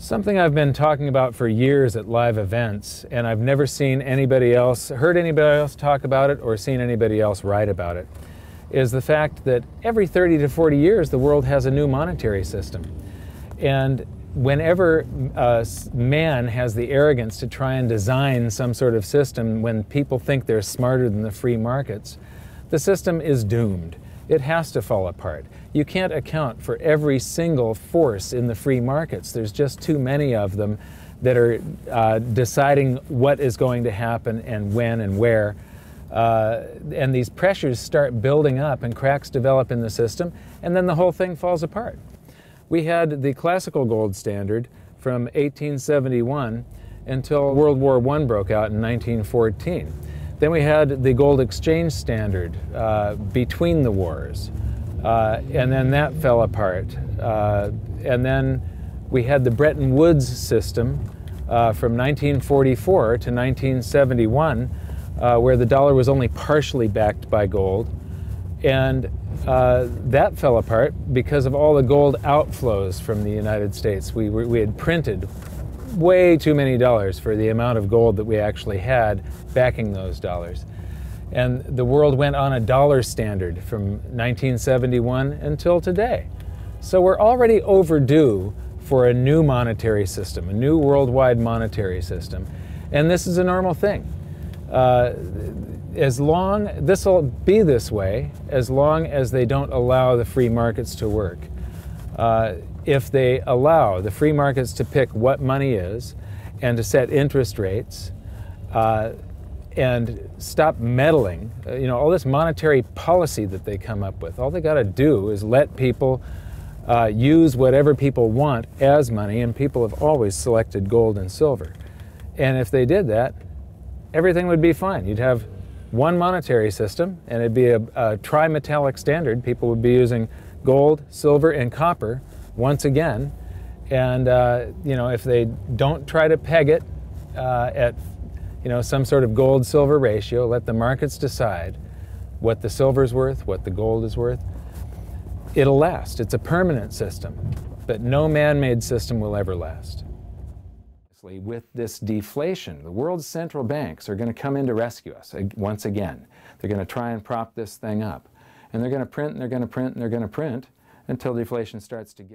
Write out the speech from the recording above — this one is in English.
Something I've been talking about for years at live events, and I've never seen anybody else, heard anybody else talk about it, or seen anybody else write about it, is the fact that every 30 to 40 years the world has a new monetary system. And whenever man has the arrogance to try and design some sort of system when people think they're smarter than the free markets, the system is doomed. It has to fall apart. You can't account for every single force in the free markets. There's just too many of them that are deciding what is going to happen and when and where. And these pressures start building up and cracks develop in the system, and then the whole thing falls apart. We had the classical gold standard from 1871 until World War I broke out in 1914. Then we had the gold exchange standard between the wars, and then that fell apart. And then we had the Bretton Woods system from 1944 to 1971, where the dollar was only partially backed by gold. And that fell apart because of all the gold outflows from the United States. We had printed way too many dollars for the amount of gold that we actually had backing those dollars. And the world went on a dollar standard from 1971 until today. So we're already overdue for a new monetary system, a new worldwide monetary system. And this is a normal thing. This will be this way as long as they don't allow the free markets to work. If they allow the free markets to pick what money is and to set interest rates and stop meddling, all this monetary policy that they come up with, all they got to do is let people use whatever people want as money, and people have always selected gold and silver. And if they did that, everything would be fine. You'd have one monetary system, and it'd be a tri-metallic standard. People would be using gold, silver, and copper once again. And if they don't try to peg it at some sort of gold-silver ratio, let the markets decide what the silver's worth, what the gold is worth, it'll last. It's a permanent system, but no man-made system will ever last. With this deflation, the world's central banks are going to come in to rescue us once again. They're going to try and prop this thing up. And they're going to print, and they're going to print, and they're going to print until deflation starts to give.